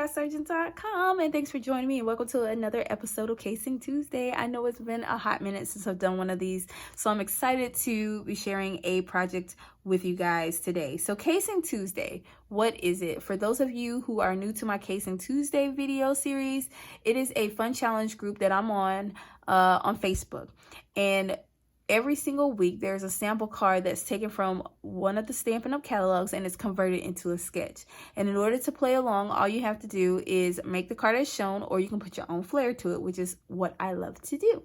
CaseingSurgeon.com, and thanks for joining me and welcome to another episode of Casing Tuesday. I know it's been a hot minute since I've done one of these, so I'm excited to be sharing a project with you guys today. So Casing Tuesday, what is it? For those of you who are new to my Casing Tuesday video series, it is a fun challenge group that I'm on Facebook, and every single week there's a sample card that's taken from one of the Stampin' Up! Catalogs and it's converted into a sketch. And in order to play along, all you have to do is make the card as shown, or you can put your own flair to it, which is what I love to do.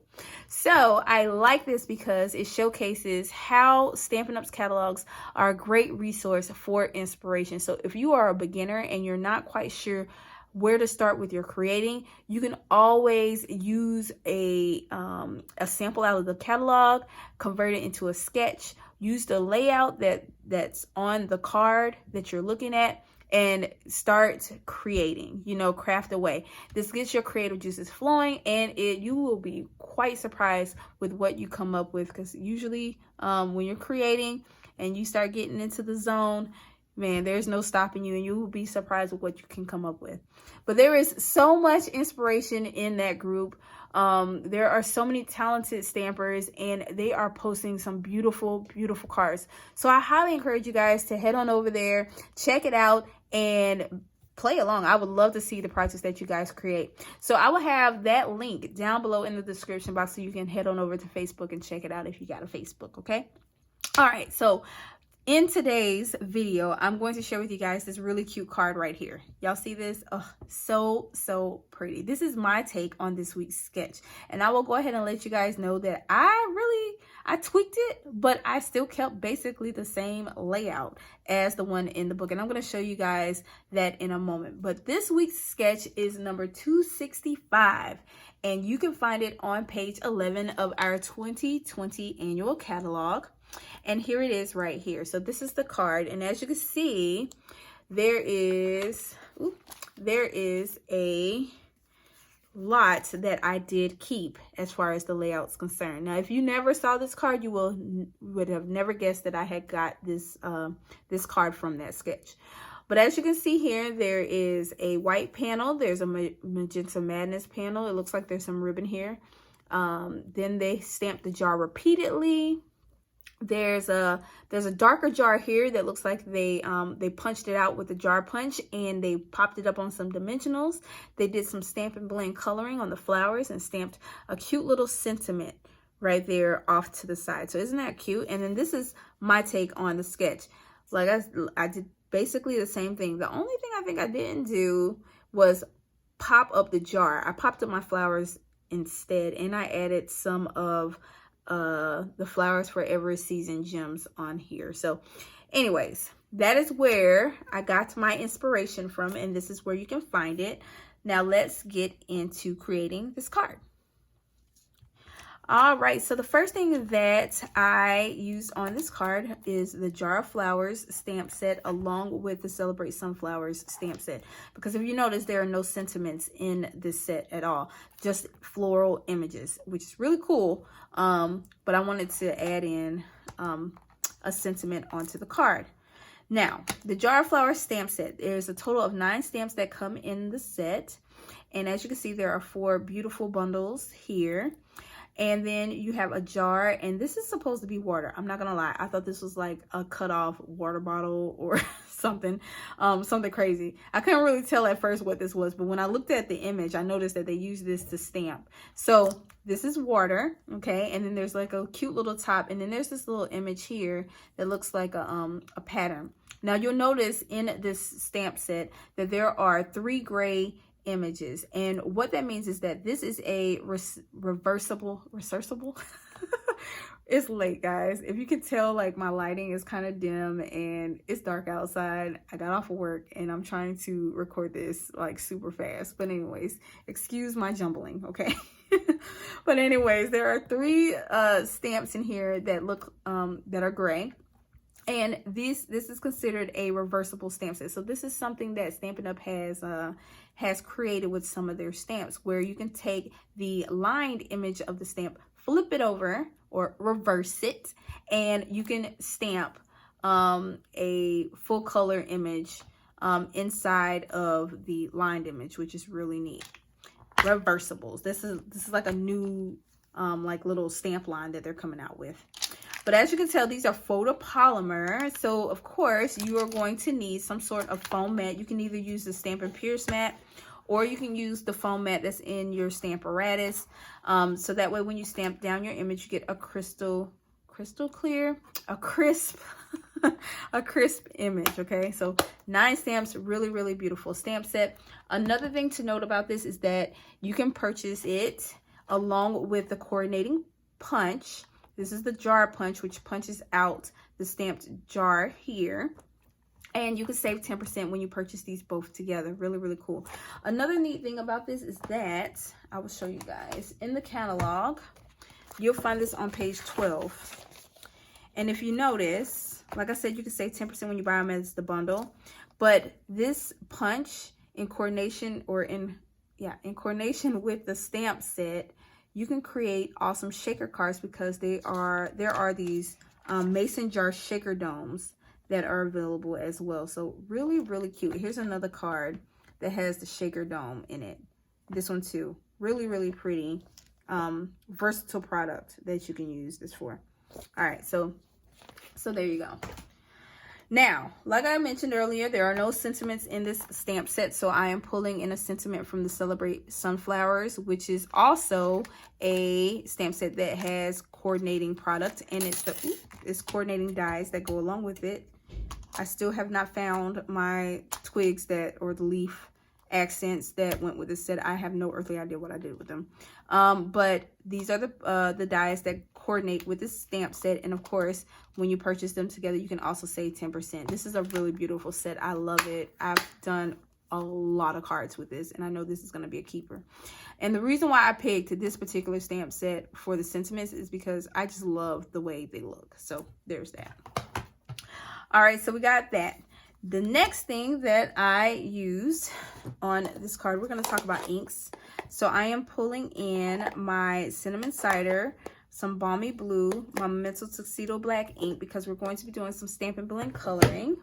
So I like this because it showcases how Stampin' Up's catalogs are a great resource for inspiration. So if you are a beginner and you're not quite sure where to start with your creating, you can always use a sample out of the catalog, convert it into a sketch, use the layout that's on the card that you're looking at, and start creating, craft away. This gets your creative juices flowing, and you will be quite surprised with what you come up with, because usually when you're creating and you start getting into the zone, man, there's no stopping you, and you will be surprised with what you can come up with. But there is so much inspiration in that group. There are so many talented stampers, and they are posting some beautiful, beautiful cards. So I highly encourage you guys to head on over there, check it out, and play along. I would love to see the projects that you guys create. So I will have that link down below in the description box so you can head on over to Facebook and check it out if you got a Facebook, okay? All right, so in today's video, I'm going to share with you guys this really cute card right here. Y'all see this? Oh, so pretty. This is my take on this week's sketch. And I will go ahead and let you guys know that I tweaked it, but I still kept basically the same layout as the one in the book. And I'm going to show you guys that in a moment. But this week's sketch is number 265. And you can find it on page 11 of our 2020 annual catalog. And here it is right here. So this is the card, and as you can see, there is a lot that I did keep as far as the layout's concerned. Now, if you never saw this card, you would have never guessed that I had got this this card from that sketch. But as you can see here, there is a white panel. There's a Magenta Madness panel. It looks like there's some ribbon here. Then they stamped the jar repeatedly. There's a darker jar here that looks like they punched it out with the jar punch, and they popped it up on some dimensionals. They did some Stampin' Blend coloring on the flowers and stamped a cute little sentiment right there off to the side. So isn't that cute? And then this is my take on the sketch. Like I did basically the same thing. The only thing I think I didn't do was pop up the jar. I popped up my flowers instead, and I added some of the Flowers Forever Season gems on here. So anyways, that is where I got my inspiration from, and this is where you can find it. Now let's get into creating this card. All right, so the first thing that I used on this card is the Jar of Flowers stamp set, along with the Celebrate Sunflowers stamp set. Because if you notice, there are no sentiments in this set at all, just floral images, which is really cool. But I wanted to add in a sentiment onto the card. Now, the Jar of Flowers stamp set, there's a total of 9 stamps that come in the set. And as you can see, there are 4 beautiful bundles here. And then you have a jar, and this is supposed to be water. I'm not gonna lie, I thought this was like a cut off water bottle or something crazy. I couldn't really tell at first what this was, but when I looked at the image, I noticed that they used this to stamp. So this is water, okay? And then there's like a cute little top, and then there's this little image here that looks like a pattern. Now you'll notice in this stamp set that there are 3 gray images, and what that means is that this is a reversible it's late, guys. If you can tell, like, my lighting is kind of dim and it's dark outside. I got off of work and I'm trying to record this like super fast, but anyways, excuse my jumbling, okay? But anyways, there are 3 stamps in here that look that are gray. And this is considered a reversible stamp set. So this is something that Stampin' Up! Has created with some of their stamps, where you can take the lined image of the stamp, flip it over or reverse it, and you can stamp a full color image inside of the lined image, which is really neat. Reversibles. This is like a new like little stamp line that they're coming out with. But as you can tell, these are photopolymer. So of course you are going to need some sort of foam mat. You can either use the Stampin' Pierce mat, or you can use the foam mat that's in your Stamparatus. So that way when you stamp down your image, you get a crystal clear, a crisp a crisp image. Okay, so 9 stamps, really beautiful stamp set. Another thing to note about this is that you can purchase it along with the coordinating punch. This is the jar punch, which punches out the stamped jar here. And you can save 10% when you purchase these both together. Really cool. Another neat thing about this is that, I will show you guys, in the catalog, you'll find this on page 12. And if you notice, like I said, you can save 10% when you buy them as the bundle. But this punch, in coordination with the stamp set, you can create awesome shaker cards, because there are these mason jar shaker domes that are available as well. So really cute. Here's another card that has the shaker dome in it. This one too. Really pretty. Versatile product that you can use this for. All right, so there you go. Now, like I mentioned earlier, there are no sentiments in this stamp set, so I am pulling in a sentiment from the Celebrate Sunflowers, which is also a stamp set that has coordinating product, and it's coordinating dies that go along with it. I still have not found my twigs or the leaf accents that went with this set. I have no earthly idea what I did with them. But these are the dies that coordinate with this stamp set, and of course when you purchase them together you can also save 10%. This is a really beautiful set. I love it. I've done a lot of cards with this, and I know this is going to be a keeper. And the reason why I picked this particular stamp set for the sentiments is because I just love the way they look. So there's that. All right, so we got that. The next thing that I used on this card, we're going to talk about inks. So I am pulling in my Cinnamon Cider, some Balmy Blue, my Memento Tuxedo Black ink, because we're going to be doing some Stampin' Blend coloring.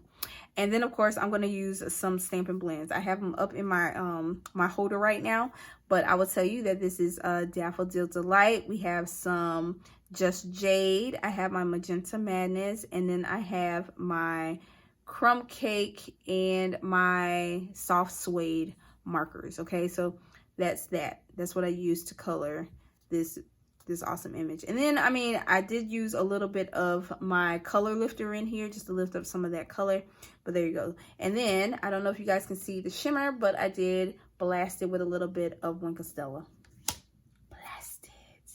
And then of course I'm going to use some Stampin' Blends. I have them up in my my holder right now, but I will tell you that this is Daffodil Delight. We have some Just Jade. I have my Magenta Madness, and then I have my Crumb Cake and my Soft Suede markers. Okay, so that's what I use to color this awesome image. And then I did use a little bit of my color lifter in here just to lift up some of that color, but there you go. And then I don't know if you guys can see the shimmer, but I did blast it with a little bit of Wink of Stella. Blast it.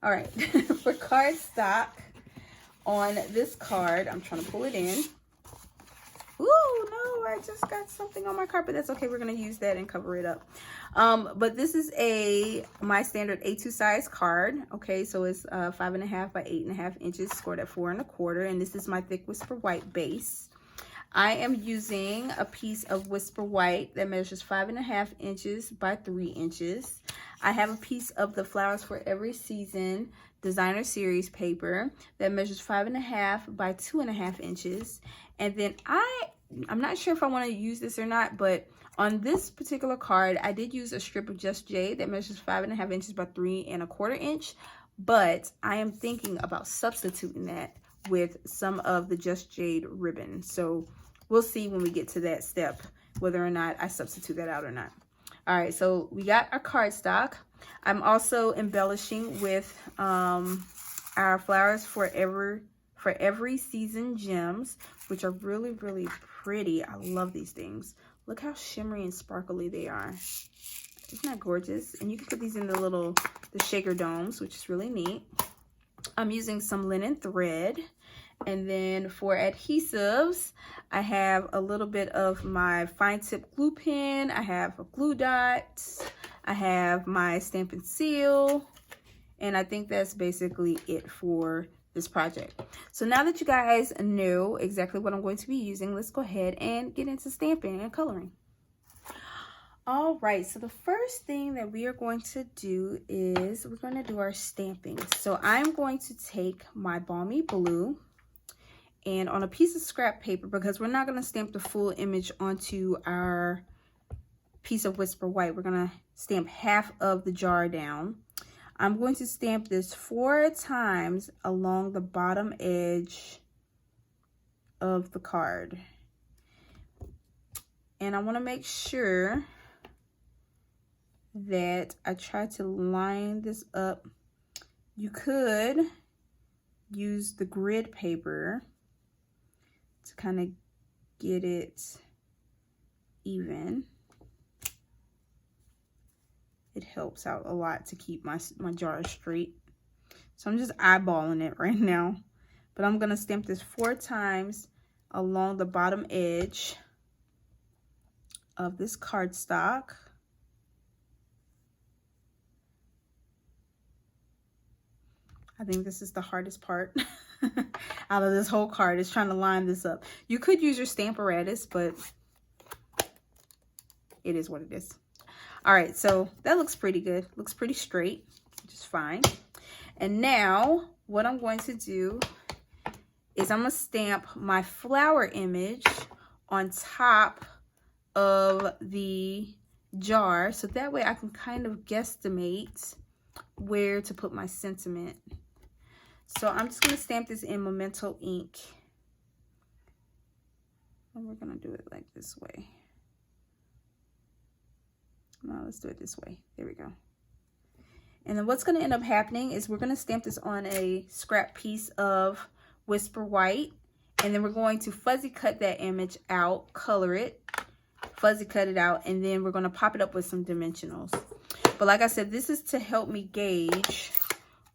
All right. For cardstock on this card, I'm trying to pull it in. Ooh, no, I just got something on my carpet. That's okay. We're going to use that and cover it up. But this is my standard A2 size card. Okay, so it's 5.5 by 8.5 inches, scored at 4 1/4. And this is my thick Whisper White base. I am using a piece of Whisper White that measures 5.5 inches by 3 inches. I have a piece of the Flowers for Every Season Designer Series paper that measures 5.5 by 2.5 inches. And then I'm not sure if I want to use this or not, but on this particular card, I did use a strip of Just Jade that measures 5.5 inches by 3 1/4 inch. But I am thinking about substituting that with some of the Just Jade ribbon. So we'll see when we get to that step whether or not I substitute that out or not. All right, so we got our cardstock. I'm also embellishing with our Flowers for Every Season gems, which are really pretty. I love these things. Look how shimmery and sparkly they are. Isn't that gorgeous? And you can put these in the shaker domes, which is really neat. I'm using some linen thread. And then for adhesives, I have a little bit of my fine tip glue pen. I have a glue dot. I have my Stampin' Seal. And I think that's basically it for this project. So now that you guys know exactly what I'm going to be using, let's go ahead and get into stamping and coloring. All right, so the first thing that we are going to do is we're going to do our stamping. So I'm going to take my Balmy Blue And on a piece of scrap paper, because we're not going to stamp the full image onto our piece of Whisper White, we're going to stamp half of the jar down. I'm going to stamp this 4 times along the bottom edge of the card. And I want to make sure that I try to line this up. You could use the grid paper to kind of get it even. It helps out a lot to keep my jar straight. So I'm just eyeballing it right now. But I'm going to stamp this 4 times along the bottom edge of this cardstock. I think this is the hardest part out of this whole card, is trying to line this up. You could use your Stamparatus, but it is what it is. All right, so that looks pretty good. Looks pretty straight, which is fine. And now what I'm going to do is I'm going to stamp my flower image on top of the jar, so that way I can kind of guesstimate where to put my sentiment. So I'm just going to stamp this in Memento ink. And we're going to do it like this way. No, let's do it this way. There we go. And then what's going to end up happening is we're going to stamp this on a scrap piece of Whisper White. And then we're going to fuzzy cut that image out, color it, fuzzy cut it out, and then we're going to pop it up with some dimensionals. But like I said, this is to help me gauge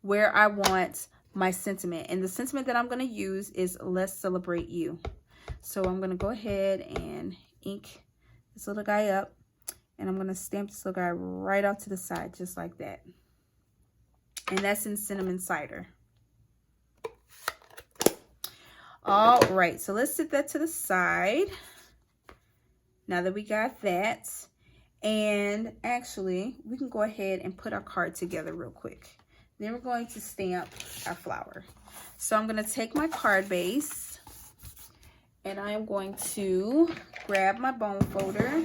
where I want my sentiment. And the sentiment that I'm going to use is Let's Celebrate You. So I'm going to go ahead and ink this little guy up. And I'm going to stamp this little guy right off to the side, just like that. And that's in Cinnamon Cider. All right, so let's set that to the side. Now that we got that. And actually, we can go ahead and put our card together real quick. Then we're going to stamp our flower. So I'm going to take my card base. And I am going to grab my bone folder.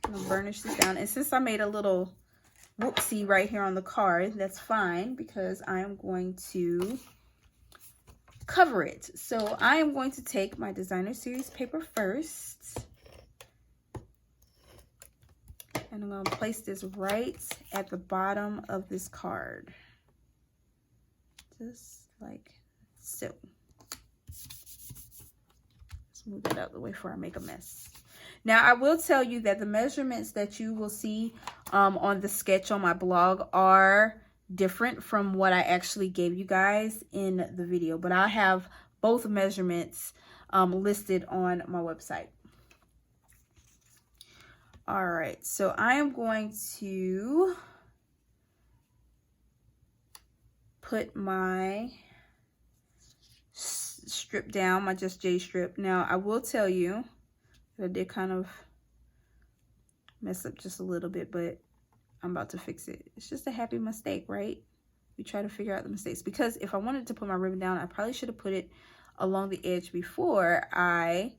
I'm going to burnish this down. And since I made a little whoopsie right here on the card, that's fine because I am going to cover it. So I am going to take my Designer Series paper first. And I'm going to place this right at the bottom of this card. Just like so. Let's move that out of the way before I make a mess. Now, I will tell you that the measurements that you will see on the sketch on my blog are different from what I actually gave you guys in the video. But I have both measurements listed on my website. All right, so I am going to put my strip down, my Just Jay strip. Now, I will tell you, I did kind of mess up just a little bit, but I'm about to fix it. It's just a happy mistake, right? We try to figure out the mistakes. Because if I wanted to put my ribbon down, I probably should have put it along the edge before I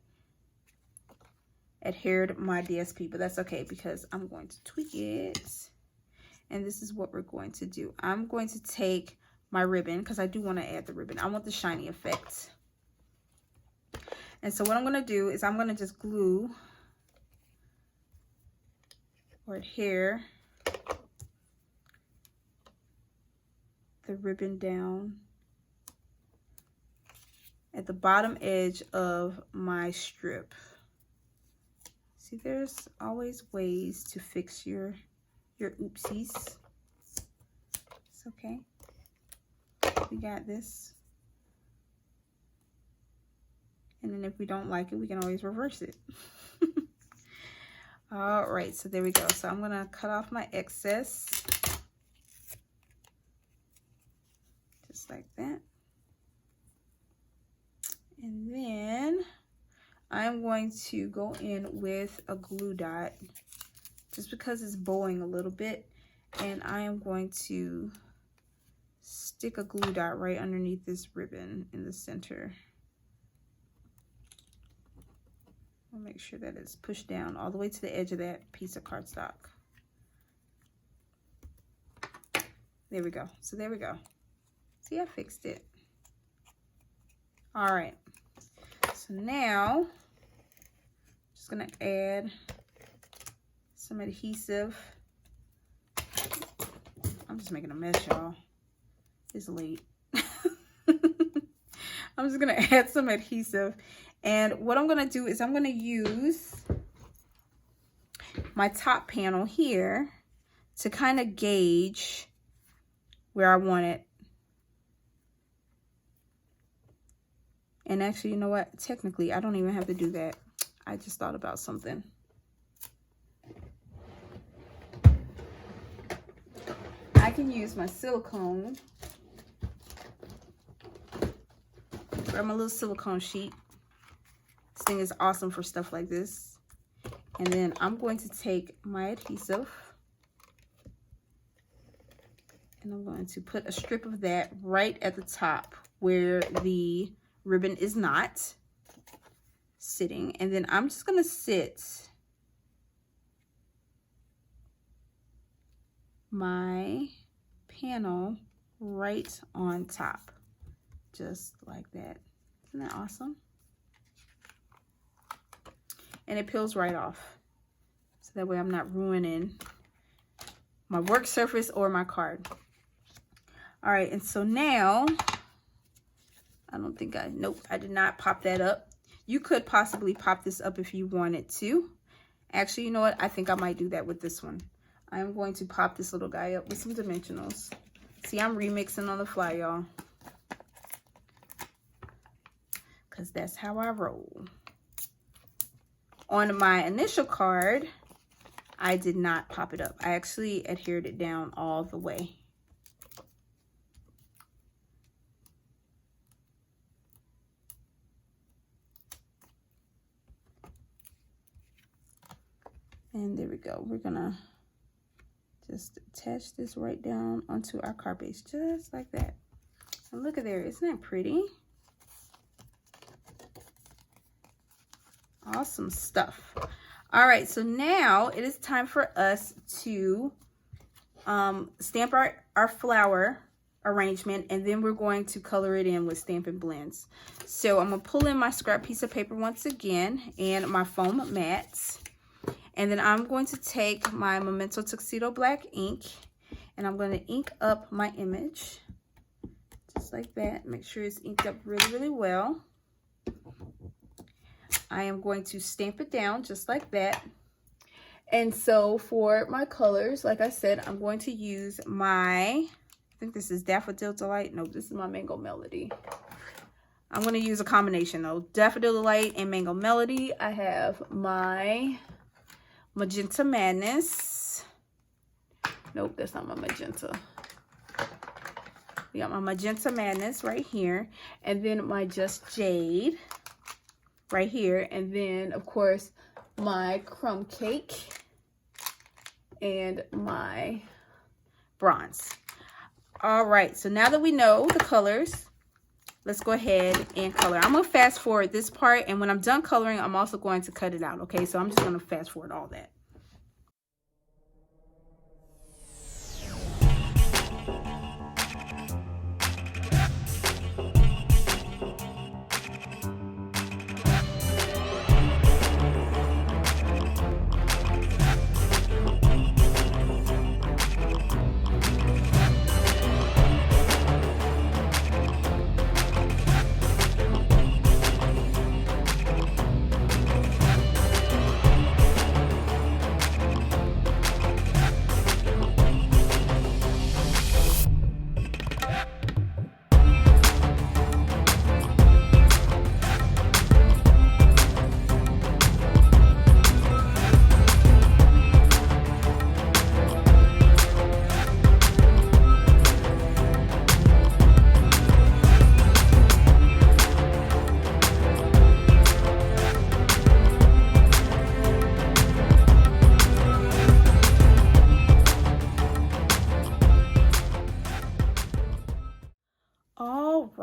adhered my DSP. But that's okay because I'm going to tweak it. And this is what we're going to do. I'm going to take my ribbon because I do want to add the ribbon. I want the shiny effect. And so what I'm going to do is I'm going to just glue or adhere the ribbon down at the bottom edge of my strip. See, there's always ways to fix your oopsies. It's okay. We got this. And then if we don't like it, we can always reverse it. All right, so there we go. So I'm going to cut off my excess. Just like that. And then I'm going to go in with a glue dot just because it's bowing a little bit. And I am going to stick a glue dot right underneath this ribbon in the center. I'll make sure that it's pushed down all the way to the edge of that piece of cardstock. There we go. So there we go. See, I fixed it. All right. So now, just gonna add some adhesive. I'm just making a mess, y'all. It's late. I'm just gonna add some adhesive. And what I'm gonna do is I'm gonna use my top panel here to kind of gauge where I want it. And actually, you know what? Technically, I don't even have to do that. I just thought about something. I can use my silicone. Grab my little silicone sheet. This thing is awesome for stuff like this. And then I'm going to take my adhesive and I'm going to put a strip of that right at the top where the ribbon is not sitting. And then I'm just going to sit my panel right on top, just like that. Isn't that awesome? And it peels right off, so that way I'm not ruining my work surface or my card. All right, and so now, I don't think nope, I did not pop that up. You could possibly pop this up if you wanted to. Actually, you know what? I think I might do that with this one. I'm going to pop this little guy up with some dimensionals. See, I'm remixing on the fly, y'all. Because that's how I roll. On my initial card, I did not pop it up. I actually adhered it down all the way. And there we go. We're gonna just attach this right down onto our card base, just like that. And look at there, isn't that pretty? Awesome stuff. All right, so now it is time for us to stamp our flower arrangement, and then we're going to color it in with Stampin' Blends. So I'm gonna pull in my scrap piece of paper once again and my foam mats. And then I'm going to take my Memento Tuxedo Black ink and I'm going to ink up my image just like that. Make sure it's inked up really, really well. I am going to stamp it down just like that. And so for my colors, like I said, I'm going to use my, I think this is Daffodil Delight. No, this is my Mango Melody. I'm going to use a combination though. Daffodil Delight and Mango Melody. I have my Magenta Madness. Nope, that's not my magenta. We got my Magenta Madness right here. And then my Just Jade right here. And then, of course, my Crumb Cake and my Bronze. All right, so now that we know the colors, let's go ahead and color. I'm going to fast forward this part, and when I'm done coloring, I'm also going to cut it out, okay? So I'm just going to fast forward all that.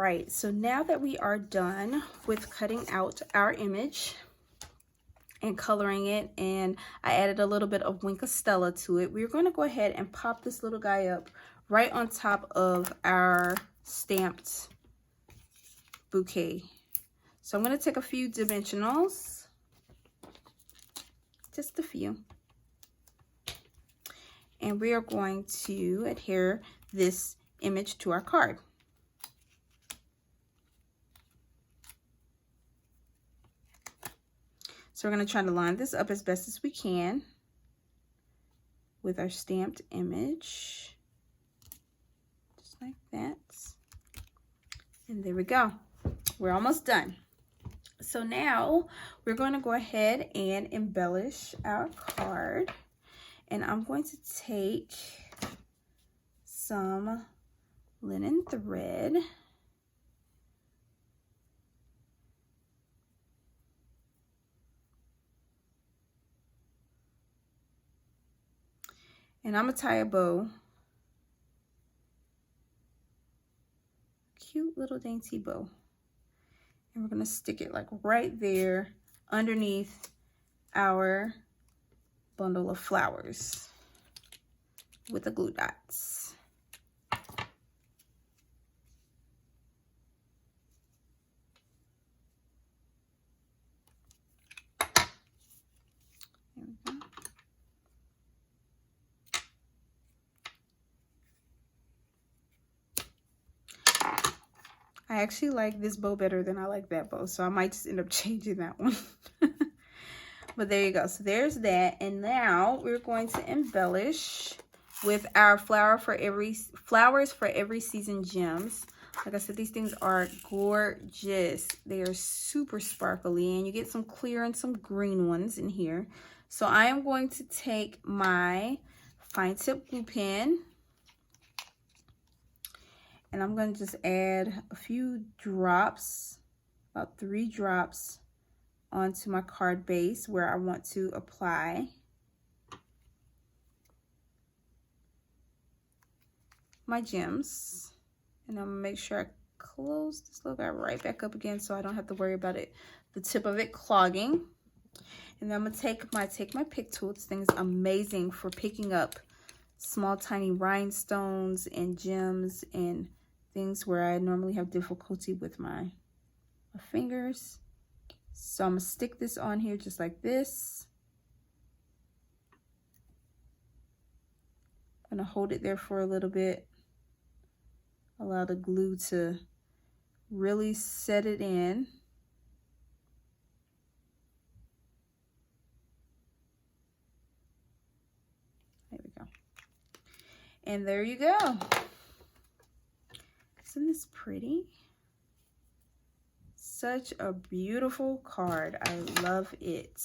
right, so now that we are done with cutting out our image and coloring it, and I added a little bit of Wink of Stella to it, we're going to go ahead and pop this little guy up right on top of our stamped bouquet. So I'm going to take a few dimensionals, just a few, and we are going to adhere this image to our card. So we're going to try to line this up as best as we can with our stamped image, just like that. And there we go. We're almost done. So now we're going to go ahead and embellish our card. And I'm going to take some linen thread. And I'm going to tie a bow. Cute little dainty bow. And we're going to stick it like right there underneath our bundle of flowers with the glue dots. There we go. I actually like this bow better than I like that bow, so I might just end up changing that one. But there you go. So there's that. And now we're going to embellish with our flowers for every season gems. Like I said, these things are gorgeous. They are super sparkly, and you get some clear and some green ones in here. So I am going to take my fine tip glue pen, and I'm going to just add a few drops, about 3 drops, onto my card base where I want to apply my gems. And I'm gonna make sure I close this little guy right back up again so I don't have to worry about it, the tip of it clogging. And then I'm gonna take my pick tool. This thing is amazing for picking up small tiny rhinestones and gems and things where I normally have difficulty with my fingers. So I'm gonna stick this on here just like this. I'm gonna hold it there for a little bit. Allow the glue to really set it in. There we go. And there you go. Isn't this pretty? Such a beautiful card. I love it.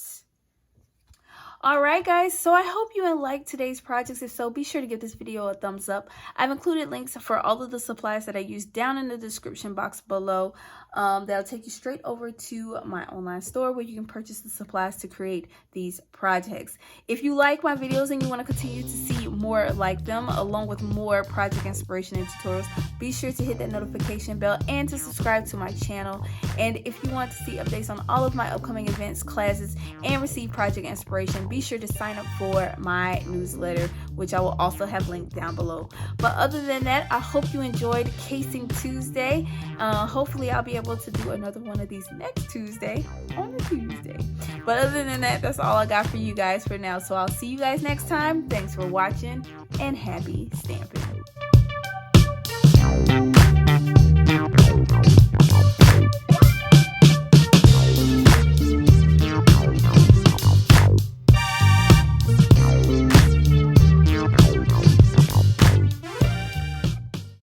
All right, guys, so I hope you liked today's projects. If so, be sure to give this video a thumbs up. I've included links for all of the supplies that I use down in the description box below. That'll take you straight over to my online store where you can purchase the supplies to create these projects. If you like my videos and you want to continue to see more like them, along with more project inspiration and tutorials, be sure to hit that notification bell and to subscribe to my channel. And if you want to see updates on all of my upcoming events, classes, and receive project inspiration, be sure to sign up for my newsletter, which I will also have linked down below. But other than that, I hope you enjoyed Casing Tuesday. Hopefully I'll be able to do another one of these next Tuesday on a Tuesday. But other than that, that's all I got for you guys for now. So I'll see you guys next time. Thanks for watching and happy stamping.